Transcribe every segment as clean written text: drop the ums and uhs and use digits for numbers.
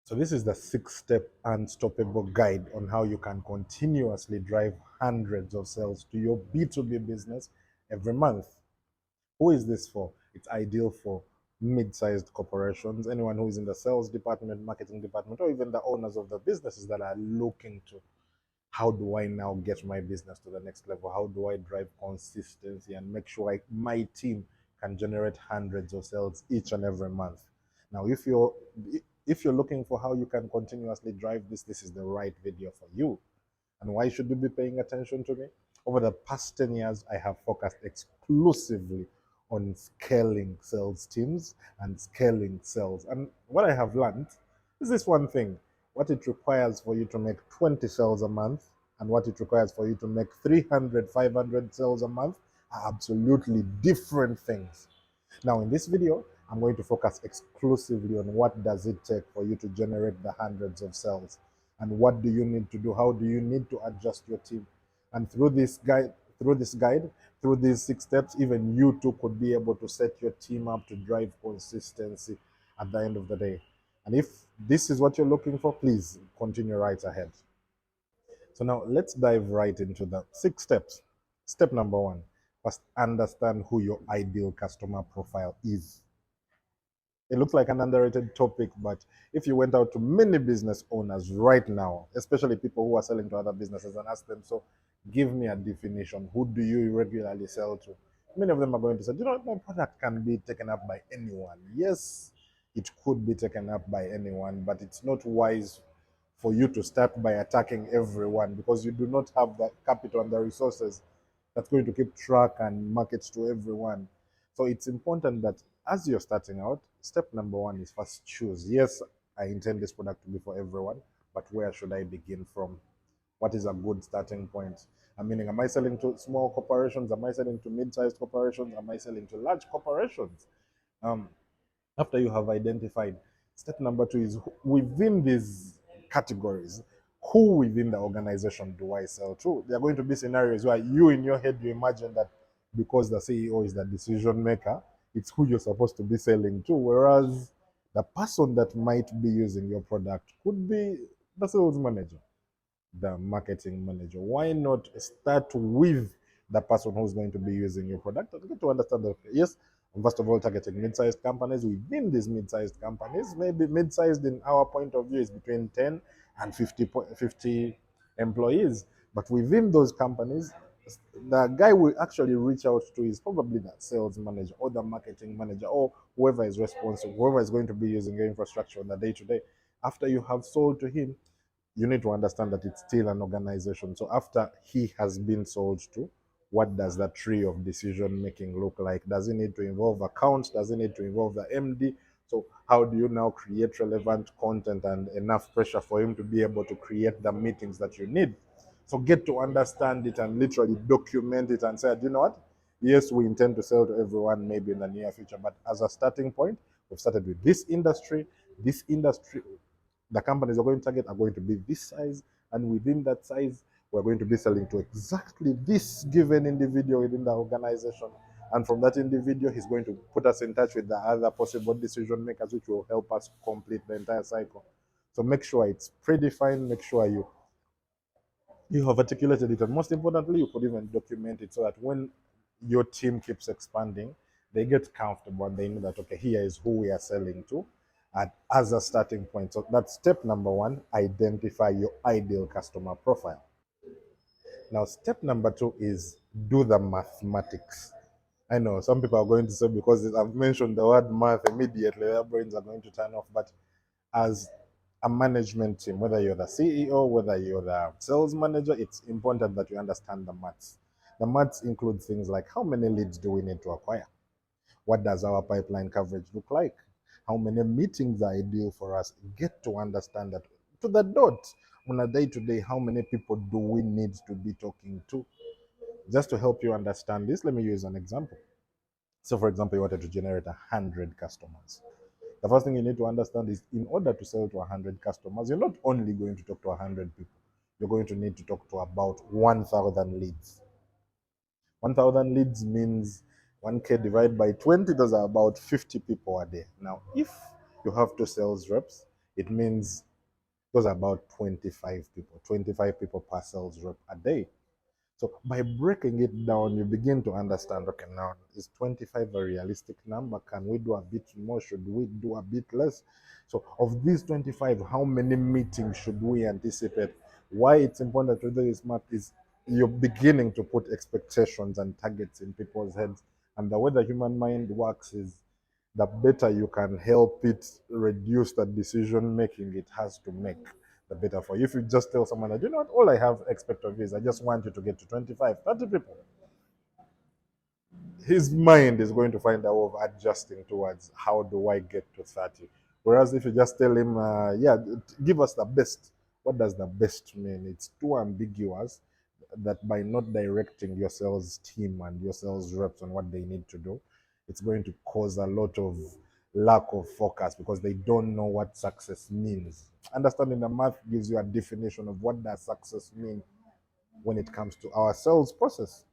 So this is the 6-step unstoppable guide on how you can continuously drive hundreds of sales to your B2B business every month. Who is this for? It's ideal for mid-sized corporations, anyone who is in the sales department, marketing department, or even the owners of the businesses that are looking to, how do I now get my business to the next level? How do I drive consistency and make sure my team can generate hundreds of sales each and every month? Now, if you're looking for how you can continuously drive this, this is the right video for you. And why should you be paying attention to me? Over the past 10 years, I have focused exclusively on scaling sales teams and scaling sales. And what I have learned is this one thing: what it requires for you to make 20 sales a month and what it requires for you to make 300, 500 sales a month are absolutely different things. Now, in this video, I'm going to focus exclusively on what does it take for you to generate the hundreds of sales, and what do you need to do? How do you need to adjust your team? And through these 6 steps, even you too could be able to set your team up to drive consistency at the end of the day. And if this is what you're looking for, please continue right ahead. So now let's dive right into the 6 steps. Step number one: first, understand who your ideal customer profile is. It looks like an underrated topic, but if you went out to many business owners right now, especially people who are selling to other businesses, and ask them, so give me a definition, who do you regularly sell to? Many of them are going to say, you know what, my product can be taken up by anyone. Yes, it could be taken up by anyone, but it's not wise for you to start by attacking everyone, because you do not have the capital and the resources that's going to keep track and market to everyone. So it's important that as you're starting out, step number one is first choose. Yes, I intend this product to be for everyone, but where should I begin from? What is a good starting point? I mean, am I selling to small corporations? Am I selling to mid-sized corporations? Am I selling to large corporations? Um, After you have identified, step number two is within these categories, who within the organization do I sell to? There are going to be scenarios where you, in your head, you imagine that because the CEO is the decision maker, it's who you're supposed to be selling to. Whereas the person that might be using your product could be the sales manager, the marketing manager. Why not start with the person who's going to be using your product and get to understand that, yes, first of all, targeting mid-sized companies. Within these mid-sized companies, maybe mid-sized in our point of view is between 10 and 50 employees. But within those companies, the guy we actually reach out to is probably the sales manager or the marketing manager or whoever is responsible, whoever is going to be using your infrastructure on the day-to-day. After you have sold to him, you need to understand that it's still an organization. So after he has been sold to, what does that tree of decision making look like? Does it need to involve accounts? Does it need to involve the MD? So how do you now create relevant content and enough pressure for him to be able to create the meetings that you need? So get to understand it and literally document it and say, you know what? Yes, we intend to sell to everyone maybe in the near future, but as a starting point, we've started with this industry. This industry, the companies we're going to target are going to be this size, and within that size, we're going to be selling to exactly this given individual within the organization. And from that individual, he's going to put us in touch with the other possible decision makers, which will help us complete the entire cycle. So make sure it's predefined, make sure you have articulated it, and most importantly, you could even document it so that when your team keeps expanding, they get comfortable and they know that, okay, here is who we are selling to as a starting point. So that's step number one: identify your ideal customer profile. Now, step number two is do the mathematics. I know some people are going to say, because I've mentioned the word math, immediately their brains are going to turn off. But as a management team, whether you're the CEO, whether you're the sales manager, it's important that you understand the maths. The maths include things like, how many leads do we need to acquire? What does our pipeline coverage look like? How many meetings are ideal for us? Get to understand that to the dot. On a day-to-day, how many people do we need to be talking to? Just to help you understand this, let me use an example. So for example, you wanted to generate 100 customers. The first thing you need to understand is, in order to sell to 100 customers, you're not only going to talk to 100 people, you're going to need to talk to about 1,000 leads. 1,000 leads means 1K divided by 20, those are about 50 people a day. Now, if you have two sales reps, It means those are about 25 people per sales rep a day. So by breaking it down, you begin to understand, okay, now is 25 a realistic number? Can we do a bit more? Should we do a bit less? So of these 25, how many meetings should we anticipate? Why it's important to do this math is you're beginning to put expectations and targets in people's heads. And the way the human mind works is the better you can help it reduce the decision making it has to make, the better for you. If you just tell someone that, you know what, all I have expect of you is I just want you to get to 25, 30 people, his mind is going to find a way of adjusting towards how do I get to 30. Whereas if you just tell him, yeah, give us the best, what does the best mean? It's too ambiguous that by not directing your sales team and your sales reps on what they need to do, it's going to cause a lot of lack of focus because they don't know what success means. Understanding the math gives you a definition of what does success mean when it comes to our sales process.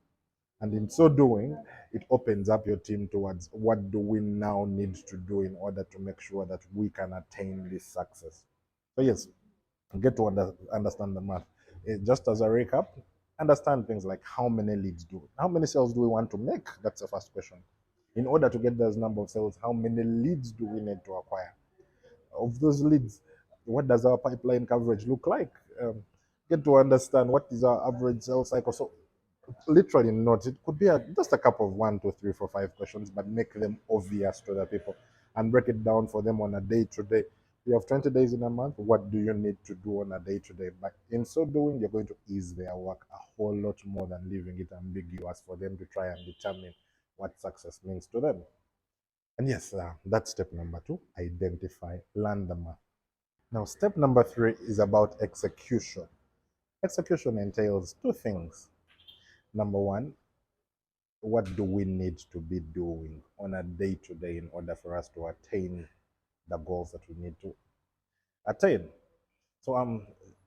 And in so doing, it opens up your team towards what do we now need to do in order to make sure that we can attain this success. So yes, get to understand the math. Just as a recap, understand things like how many sales do we want to make? That's the first question. In order to get those number of sales, how many leads do we need to acquire? Of those leads, what does our pipeline coverage look like? Get to understand what is our average sales cycle. So literally not. It could be just a couple of 1, 2, 3, 4, 5 questions, but make them obvious to the people and break it down for them on a day to day. You have 20 days in a month. What do you need to do on a day to day? But in so doing, you're going to ease their work a whole lot more than leaving it ambiguous for them to try and determine what success means to them. And yes, that's step number 2, identify, learn the math. Now, step number 3 is about execution. Execution entails two things. Number one, what do we need to be doing on a day to day in order for us to attain the goals that we need to attain? So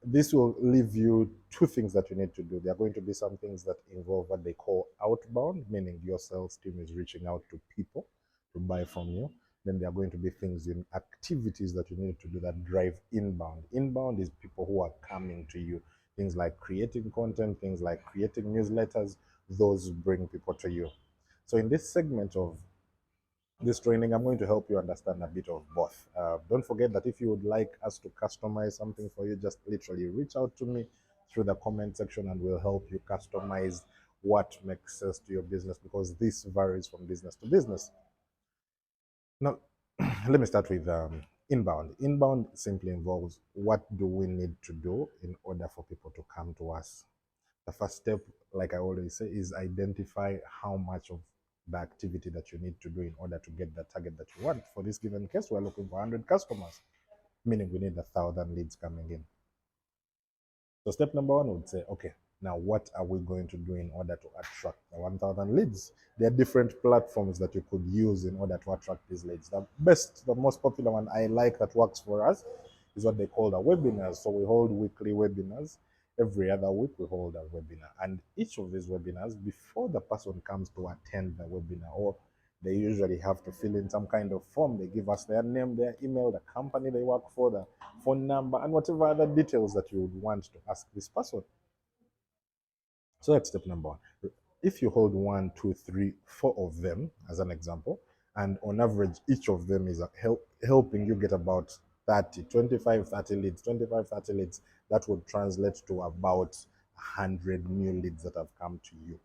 this will leave you two things that you need to do. There are going to be some things that involve what they call outbound, meaning your sales team is reaching out to people to buy from you. Then there are going to be things in activities that you need to do that drive inbound. Inbound is people who are coming to you. Things like creating content, things like creating newsletters, those bring people to you. So in this segment of this training, I'm going to help you understand a bit of both. Don't forget that if you would like us to customize something for you, just literally reach out to me through the comment section and we'll help you customize what makes sense to your business because this varies from business to business. Now, let me start with inbound. Inbound simply involves what do we need to do in order for people to come to us. The first step, like I always say, is identify how much of the activity that you need to do in order to get the target that you want. For this given case, we're looking for 100 customers, meaning we need 1,000 leads coming in. So step number 1 would say, okay, now what are we going to do in order to attract the 1,000 leads? There are different platforms that you could use in order to attract these leads. The most popular one I like that works for us is what they call the webinars. So we hold weekly webinars. Every other week we hold a webinar. And each of these webinars, before the person comes to attend the webinar, or they usually have to fill in some kind of form. They give us their name, their email, the company they work for, the phone number, and whatever other details that you would want to ask this person. So that's step number 1. If you hold 1, 2, 3, 4 of them, as an example, and on average, each of them is helping you get about 30, 25, 30 leads, 25, 30 leads, that would translate to about 100 new leads that have come to you.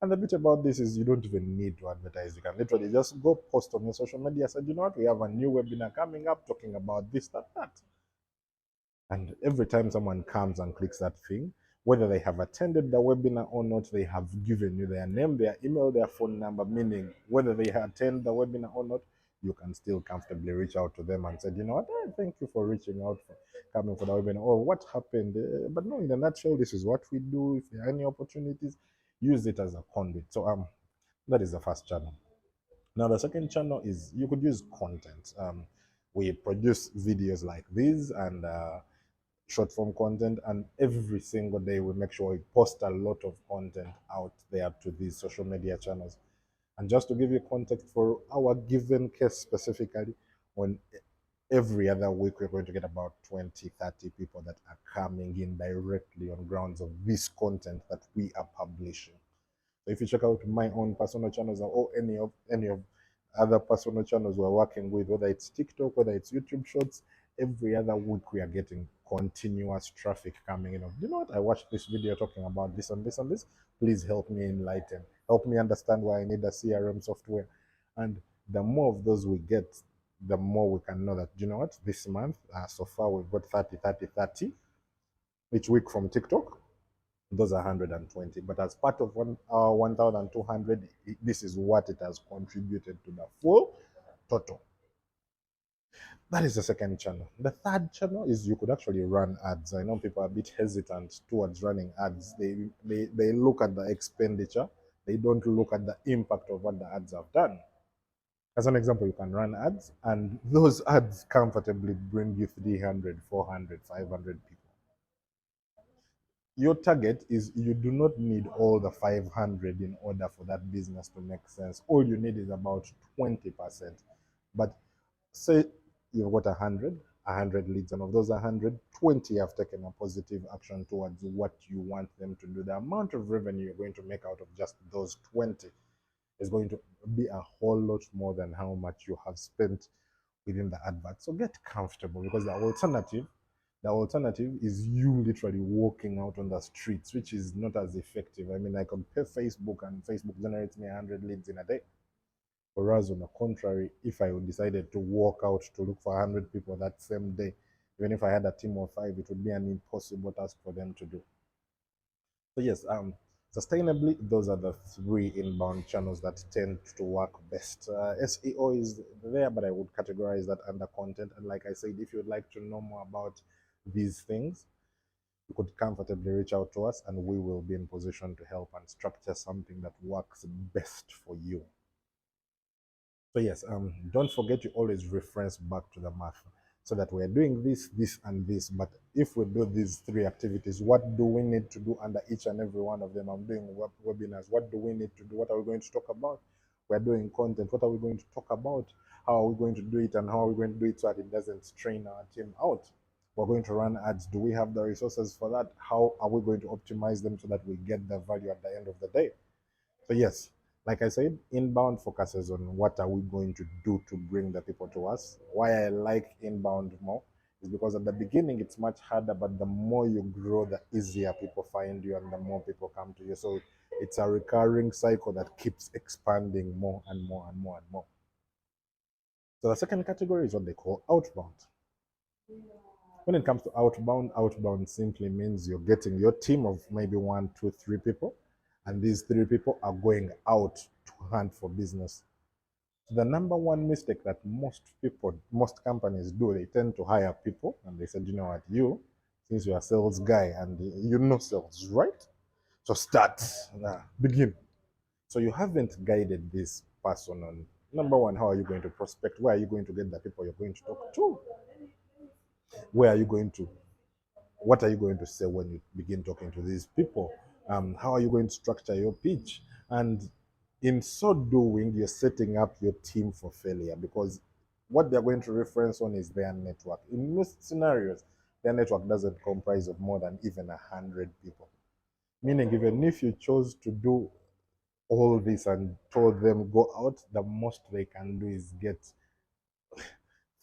And the bit about this is you don't even need to advertise. You can literally just go post on your social media, say, you know what, we have a new webinar coming up talking about this, that, that. And every time someone comes and clicks that thing, whether they have attended the webinar or not, they have given you their name, their email, their phone number, meaning whether they attend the webinar or not, you can still comfortably reach out to them and say, you know what, thank you for reaching out, for coming for the webinar, or what happened. But no, in a nutshell, this is what we do. If there are any opportunities, use it as a conduit. So that is the first channel. Now, the second channel is you could use content. We produce videos like these and short form content, and every single day we make sure we post a lot of content out there to these social media channels. And just to give you context for our given case specifically, on Every other week, we're going to get about 20, 30 people that are coming in directly on grounds of this content that we are publishing. So if you check out my own personal channels or any of other personal channels we're working with, whether it's TikTok, whether it's YouTube Shorts, every other week we are getting continuous traffic coming in. Of, you know what? I watched this video talking about this and this and this. Please help me enlighten. Help me understand why I need a CRM software. And the more of those we get, the more we can know that, you know what? This month, so far, we've got 30, 30, 30 each week from TikTok. Those are 120, but as part of 1,200, this is what it has contributed to the full total. That is the second channel. The third channel is you could actually run ads. I know people are a bit hesitant towards running ads. They look at the expenditure, they don't look at the impact of what the ads have done. As an example, you can run ads, and those ads comfortably bring you 300, 400, 500 people. Your target is you do not need all the 500 in order for that business to make sense. All you need is about 20%. But say you've got 100 leads, and of those 100, 20 have taken a positive action towards what you want them to do. The amount of revenue you're going to make out of just those 20 is going to be a whole lot more than how much you have spent within the advert. So get comfortable, because the alternative is you literally walking out on the streets, which is not as effective. I mean, I can pay Facebook and Facebook generates me 100 leads in a day. Whereas on the contrary, if I decided to walk out to look for 100 people that same day, even if I had a team of 5, it would be an impossible task for them to do. So yes, sustainably, those are the 3 inbound channels that tend to work best. SEO is there, but I would categorize that under content. And like I said, if you'd like to know more about these things, you could comfortably reach out to us, and we will be in position to help and structure something that works best for you. So yes, don't forget to always reference back to the math, so that we're doing this, this, and this. But if we do these 3 activities, what do we need to do under each and every one of them? I'm doing webinars. What do we need to do? What are we going to talk about? We're doing content. What are we going to talk about? How are we going to do it, and how are we going to do it so that it doesn't strain our team out? We're going to run ads. Do we have the resources for that? How are we going to optimize them so that we get the value at the end of the day? So yes, like I said, inbound focuses on what are we going to do to bring the people to us. Why I like inbound more is because at the beginning it's much harder, but the more you grow, the easier people find you and the more people come to you. So it's a recurring cycle that keeps expanding more and more and more and more. So the second category is what they call outbound. When it comes to outbound simply means you're getting your team of maybe 1, 2, 3 people, and these 3 people are going out to hunt for business. So the number one mistake that most companies do, they tend to hire people, and they said, you know what, since you're a sales guy and you know sales, right? So start, begin. So you haven't guided this person on, number one, how are you going to prospect? Where are you going to get the people you're going to talk to? Where are you going to What are you going to say when you begin talking to these people? How are you going to structure your pitch? And in so doing, you're setting up your team for failure, because what they're going to reference on is their network. In most scenarios, their network doesn't comprise of more than even 100 people. Meaning, even if you chose to do all this and told them go out, the most they can do is get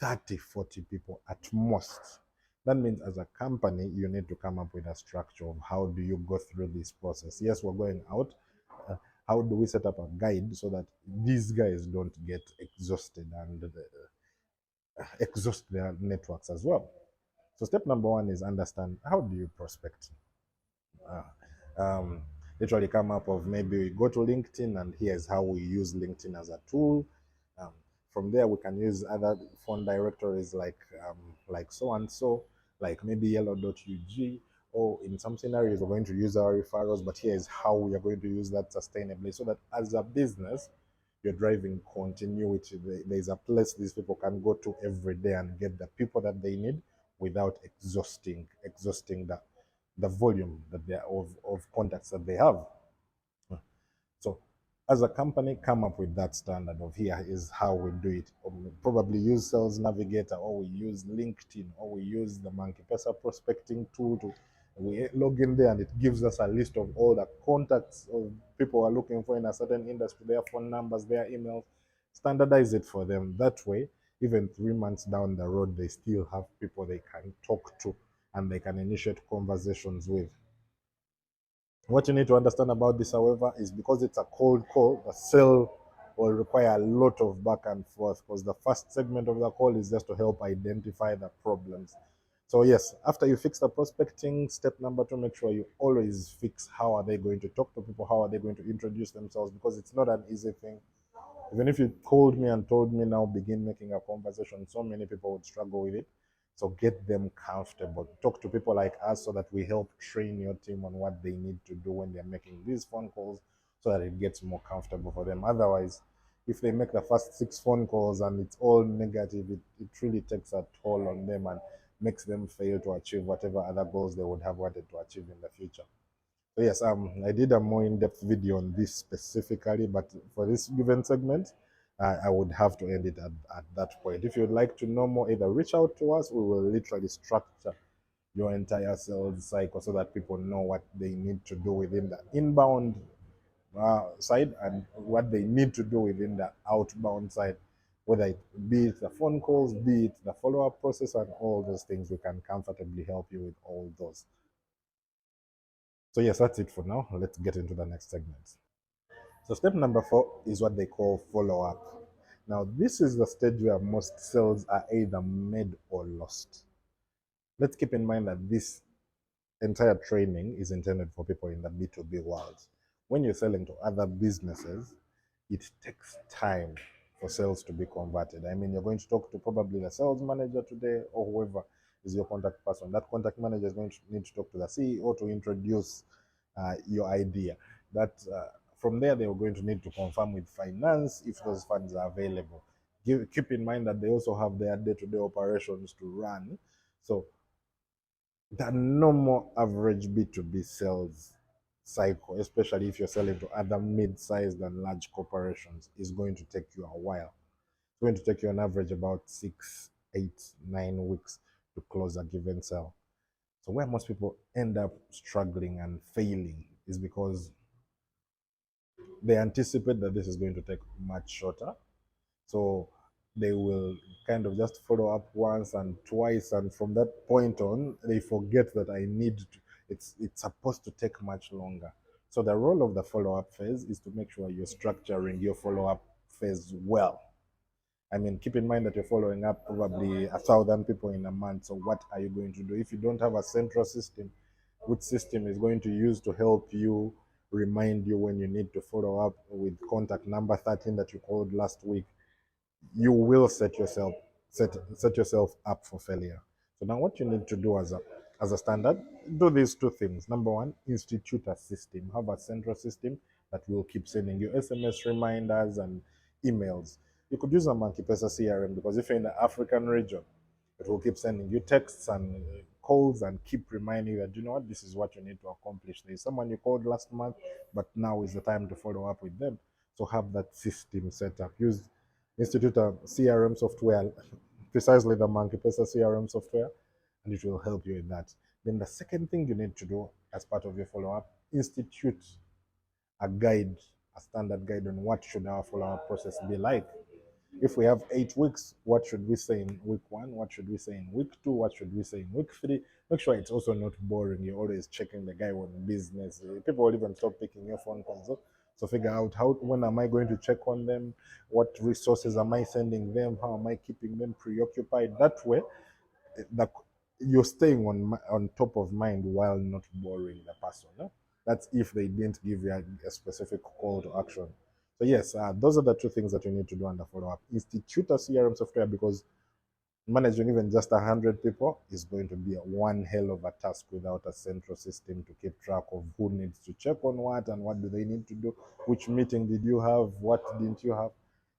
30, 40 people at most. That means as a company, you need to come up with a structure of how do you go through this process. Yes, we're going out. How do we set up a guide so that these guys don't get exhausted and exhaust their networks as well? So step number 1 is understand how do you prospect. Um, Literally come up of maybe we go to LinkedIn, and here's how we use LinkedIn as a tool. Um, from there, we can use other phone directories like so and so, like maybe yellow.ug, or in some scenarios, we're going to use our referrals, but here's how we are going to use that sustainably, so that as a business, you're driving continuity. There's a place these people can go to every day and get the people that they need without exhausting the volume that they of contacts that they have. So as a company, come up with that standard of here is how we do it. Probably use Sales Navigator, or we use LinkedIn, or we use the Monkey Pesa prospecting tool to we log in there and it gives us a list of all the contacts of people who are looking for in a certain industry, their phone numbers, their emails, standardize it for them. That way, even 3 months down the road, they still have people they can talk to and they can initiate conversations with. What you need to understand about this, however, is because it's a cold call, the sale will require a lot of back and forth because the first segment of the call is just to help identify the problems. So yes, after you fix the prospecting, step number two, make sure you always fix how are they going to talk to people, how are they going to introduce themselves, because it's not an easy thing. Even if you called me and told me now begin making a conversation, so many people would struggle with it. So get them comfortable. Talk to people like us so that we help train your team on what they need to do when they're making these phone calls so that it gets more comfortable for them. Otherwise, if they make the first 6 phone calls and it's all negative, it really takes a toll on them and makes them fail to achieve whatever other goals they would have wanted to achieve in the future. So yes, I did a more in-depth video on this specifically, but for this given segment, I would have to end it at that point. If you'd like to know more, either reach out to us. We will literally structure your entire sales cycle so that people know what they need to do within the inbound side and what they need to do within the outbound side, whether it be it the phone calls, be it the follow-up process, and all those things. We can comfortably help you with all those. So yes, that's it for now. Let's get into the next segment. So step number 4 is what they call follow-up. Now, this is the stage where most sales are either made or lost. Let's keep in mind that this entire training is intended for people in the B2B world. When you're selling to other businesses, it takes time for sales to be converted. I mean, you're going to talk to probably the sales manager today or whoever is your contact person. That contact manager is going to need to talk to the CEO to introduce your idea. That from there, they are going to need to confirm with finance if those funds are available. Keep in mind that they also have their day-to-day operations to run. So the normal average B2B sales cycle, especially if you're selling to other mid-sized and large corporations, is going to take you a while. It's going to take you on average about 6, 8, 9 weeks to close a given sale. So where most people end up struggling and failing is because they anticipate that this is going to take much shorter. So they will kind of just follow up once and twice, and from that point on, they forget that I need to, it's supposed to take much longer. So the role of the follow-up phase is to make sure you're structuring your follow-up phase well. I mean, keep in mind that you're following up probably 1,000 people in a month. So what are you going to do? If you don't have a central system, which system is going to use to help you remind you when you need to follow up with contact number 13 that you called last week, you will set yourself up for failure. So now what you need to do as a standard, do these 2 things. Number one, institute a system. Have a central system that will keep sending you SMS reminders and emails. You could use a Monkey Pesa CRM because if you're in the African region, it will keep sending you texts and calls and keep reminding you that, you know what, this is what you need to accomplish. There's someone you called last month, but now is the time to follow up with them. So have that system set up. Institute a CRM software, precisely the Monkey Pesa CRM software, and it will help you in that. Then the second thing you need to do as part of your follow-up, institute a guide, a standard guide on what should our follow-up process be like. If we have 8 weeks, what should we say in week 1? What should we say in week 2? What should we say in week 3? Make sure it's also not boring. You're always checking the guy on business. People will even stop picking your phone calls. So figure out when am I going to check on them? What resources am I sending them? How am I keeping them preoccupied? That way, the, you're staying on top of mind while not boring the person. No? That's if they didn't give you a specific call to action. So yes, those are the 2 things that you need to do under follow-up. Institute a CRM software because managing even just 100 people is going to be one hell of a task without a central system to keep track of who needs to check on what and what do they need to do, which meeting did you have, what didn't you have.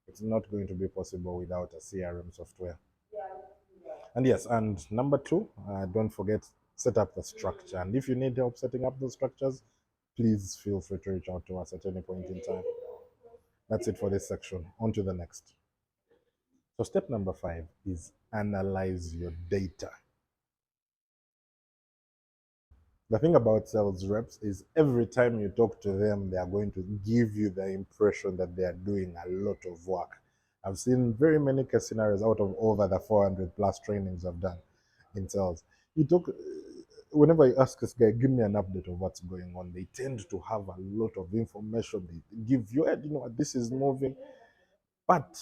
It's not going to be possible without a CRM software. And yes, and number 2, don't forget, set up the structure. And if you need help setting up those structures, please feel free to reach out to us at any point in time. That's it for this section. On to the next. So step number 5 is analyze your data. The thing about sales reps is every time you talk to them, they are going to give you the impression that they are doing a lot of work. I've seen very many case scenarios out of over the 400 plus trainings I've done in sales. You talk, whenever you ask this guy, give me an update of what's going on, they tend to have a lot of information. They give you, you know, this is moving. But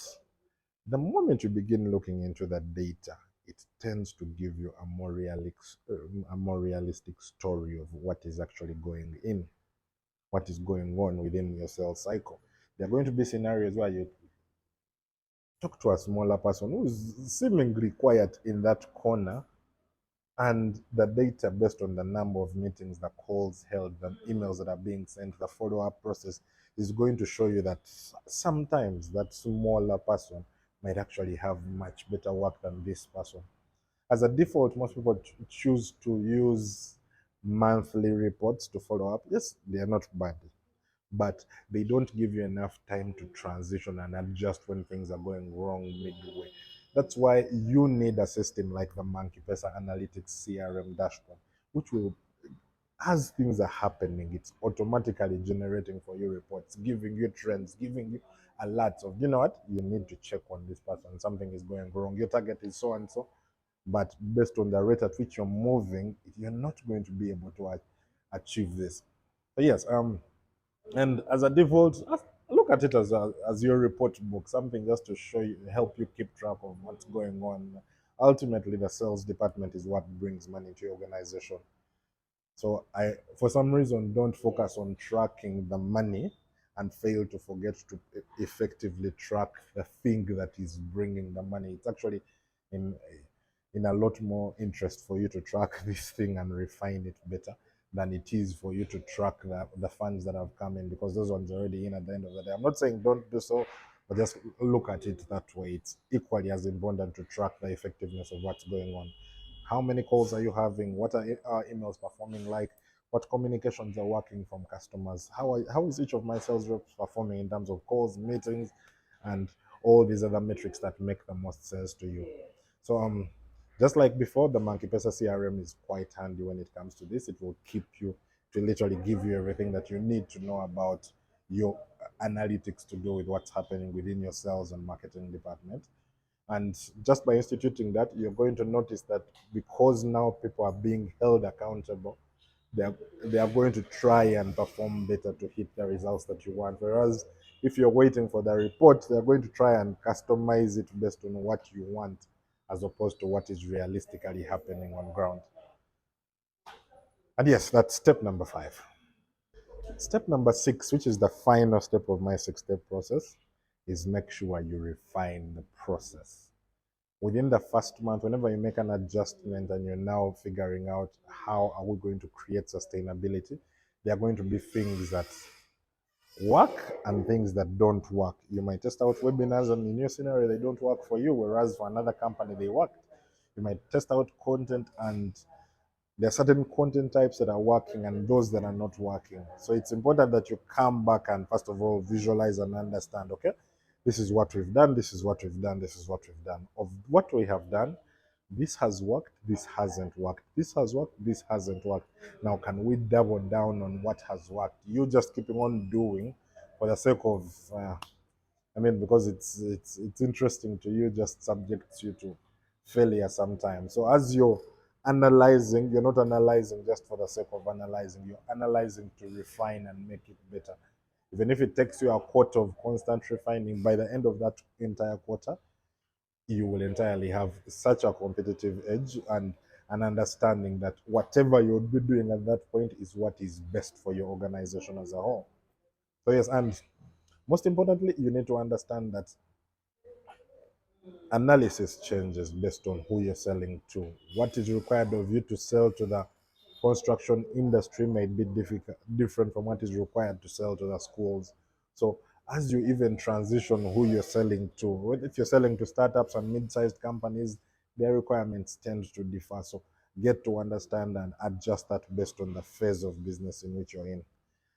the moment you begin looking into that data, it tends to give you a more realistic story of what is actually going in, what is going on within your sales cycle. There are going to be scenarios where you talk to a smaller person who is seemingly quiet in that corner, and the data based on the number of meetings, the calls held, the emails that are being sent, the follow-up process is going to show you that sometimes that smaller person might actually have much better work than this person. As a default, most people choose to use monthly reports to follow up. Yes, they are not bad, but they don't give you enough time to transition and adjust when things are going wrong midway. That's why you need a system like the Monkey Pesa Analytics CRM dashboard, which will, as things are happening, it's automatically generating for you reports, giving you trends, giving you alerts of, you know what, you need to check on this person, something is going wrong, your target is so and so, but based on the rate at which you're moving, you're not going to be able to achieve this. But yes, and as a default, look at it as your report book, something just to show you, help you keep track of what's going on. Ultimately, the sales department is what brings money to your organization. So I, for some reason, don't focus on tracking the money and fail to forget to effectively track the thing that is bringing the money. It's actually in in a lot more interest for you to track this thing and refine it better than it is for you to track the funds that have come in, because those ones are already in at the end of the day. I'm not saying don't do so, but just look at it that way. It's equally as important to track the effectiveness of what's going on. How many calls are you having? What are our emails performing like? What communications are working from customers? How is each of my sales reps performing in terms of calls, meetings, and all these other metrics that make the most sense to you? So just like before, the Monkey Pesa CRM is quite handy when it comes to this. It will keep you, to literally give you everything that you need to know about your analytics to do with what's happening within your sales and marketing department. And just by instituting that, you're going to notice that because now people are being held accountable, they are, they are going to try and perform better to hit the results that you want. Whereas if you're waiting for the report, they're going to try and customize it based on what you want as opposed to what is realistically happening on ground. And yes, that's step number 5. Step number 6, which is the final step of my 6-step process, is make sure you refine the process. Within the first month, whenever you make an adjustment and you're now figuring out how are we going to create sustainability, there are going to be things that work and things that don't work. You might test out webinars and in your scenario they don't work for you, whereas for another company they worked. You might test out content and there are certain content types that are working and those that are not working. So it's important that you come back and first of all visualize and understand, okay, this is what we've done, this is what we've done, this is what we've done. Of what we have done, this has worked, this hasn't worked, this has worked, this hasn't worked. Now, can we double down on what has worked? You just keeping on doing for the sake of, because it's interesting to you, just subjects you to failure sometimes. So as you're analyzing, you're not analyzing just for the sake of analyzing. You're analyzing to refine and make it better. Even if it takes you a quarter of constant refining, by the end of that entire quarter, you will entirely have such a competitive edge and an understanding that whatever you'll be doing at that point is what is best for your organization as a whole. So yes, and most importantly, you need to understand that analysis changes based on who you're selling to. What is required of you to sell to the construction industry may be different from what is required to sell to the schools. So as you even transition who you're selling to, if you're selling to startups and mid-sized companies, their requirements tend to differ. So get to understand and adjust that based on the phase of business in which you're in.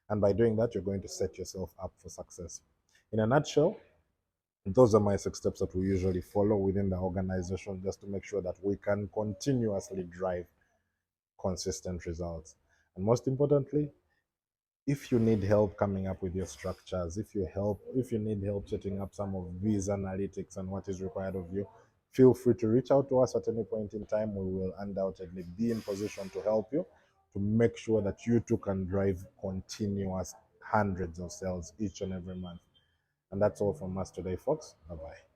And by doing that, you're going to set yourself up for success. In a nutshell, those are my 6 steps that we usually follow within the organization just to make sure that we can continuously drive consistent results. And most importantly, if you need help coming up with your structures, if you need help setting up some of these analytics and what is required of you, feel free to reach out to us at any point in time. We will undoubtedly be in position to help you to make sure that you too can drive continuous hundreds of sales each and every month. And that's all from us today, folks. Bye bye.